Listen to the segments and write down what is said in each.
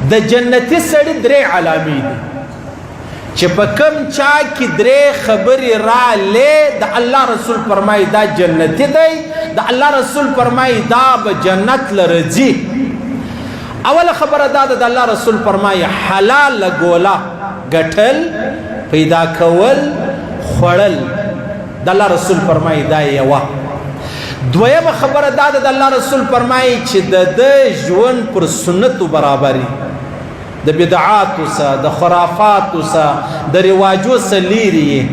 د جنتی سړي درې علامې دي چې په کوم چا کې درې خبرې رالې د الله رسول فرمایي دا جنتی دی د الله رسول فرمایي دا به جنت لرځي. اوله خبره دا ده د الله رسول فرمایي حلال ګوله ګټل پیدا کول خوړل د الله رسول فرمایي دا یوه. دویمه خبره دا ده د الله رسول فرمایي چې د ژوند پر سنتو برابري د بدعاتو سره د خرافاتو سره د رواجو سره لیري.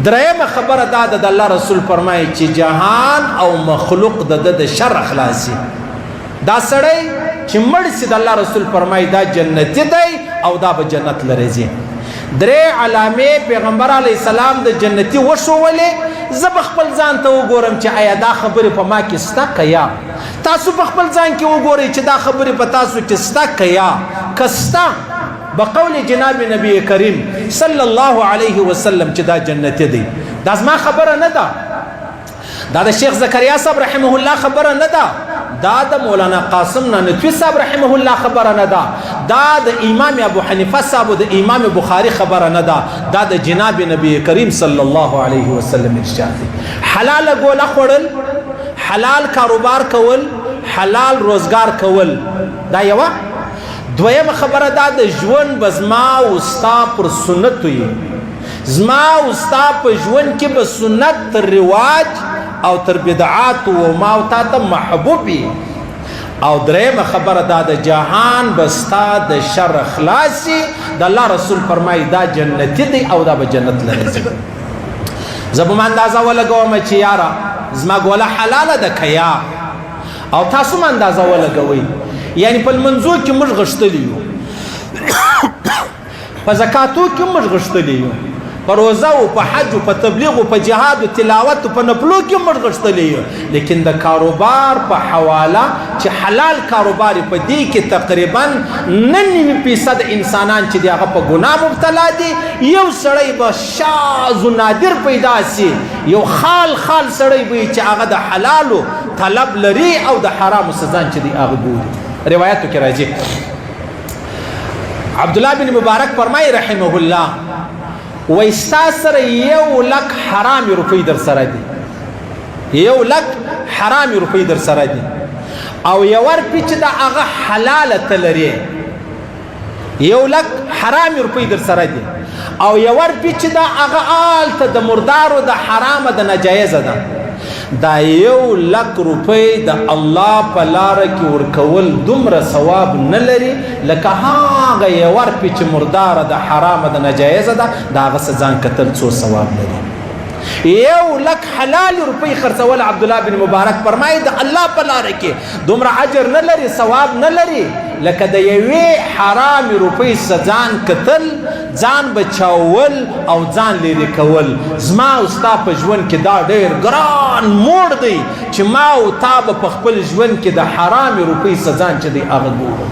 دریمه خبره دا ده د الله رسول فرمایي چې جهان او مخلوق د شر خلاصي. دا سړی چې مړ سي د الله رسول فرمایي دا جنتی دی او دا به جنت لري. درې علامې پیغمبر علی السلام د جنتی وښولې. زه به خپل ځان ته وګورم چې آیا دا خبرې په ما کې سته که یا تاسو په خپل ځان کې وګورئ چې دا خبرې په تاسو کې سته که یا که سته بقول جناب نبی کریم صلی الله علیه وسلم چې دا جنتی دی. دا زما خبره نه ده، دا د شیخ زکریا صاحب رحمه الله خبره نه ده، دا د مولانا قاسم نانوتوی صاحب رحمه الله خبره نه ده، دا د امام ابو حنیفه صاحب او د امام بخاری خبره نه ده، دا د جناب نبی کریم صلی الله علیه وسلم ارشاد دی. حلال ګوله خوړل، حلال کاروبار کول، حلال روزگار کول دا یوه. دویمه خبره دا د ژوند به زما او ستا پر سنت وي، زما او ستا په ژوند کې به سنت تر رواج او تر بدعات و ما او تا ته محبوب وي. او دریمه خبره دا د جهان به ستا د شر خلاصي. د الله رسول فرمایي دا جنتی دی او دا به جنت لري. زه به اندازه ولګوم چې یاره زما ګوله حلاله ده که یا او تاسو م اندازه ولګوئ. یعنی په لمنځو کې موږ غښتلي یو، په زکاتو کې موږ غښتلي یو، په روزه او په حج او په تبلیغ او په جهاد او تلاوت او په نفلو کې موږ غښتلي یو. لیکن د کاروبار په حواله چې حلال کاروبار په دې کې تقریبا 99% انسانان چې دی هغه په ګناه مبتلا دي. یو سړی به شاذ و نادر پیدا سي، یو خال سړی به چې هغه د حلالو طلب لري او د حرامو سزان چې دی هغه ګوري. روایتو کې راځي عبدالله بن مبارک فرمایي رحمه الله وای ستا سره 1,00,000 حرامي روپۍ در سره دي، 1,00,000 حرامي روپۍ در سره دي او یو روپۍ چې دا هغه حلاله ته لري، 1,00,000 حرامي روپۍ در سره دي او یو روپۍ چې دا هغه آلته د مردارو د حرامه د ناجایزه ده. دا 1,00,000 روپۍ د الله په لاره کې ورکول دومره ثواب نه لري لکه هغه یو روپۍ چې مرداره د حرامه د ناجایزه ده د هغه څه ځان کتل څو ثواب لري. 1,00,000 حلال روپۍ خرڅول عبدالله بن مبارک فرمایي د الله په لاره کې دومره اجر نه لري، ثواب نه لري لکه د یوې حرامې روپۍ څه ځان کتل، ځان بچاول او ځان لرې کول. زما او ستا په ژوند کې دا ډېر ګران موړ دی چې ما او تا به په خپل ژوند کې د حرامې روپۍ څه ځان چې دی هغه ګورو.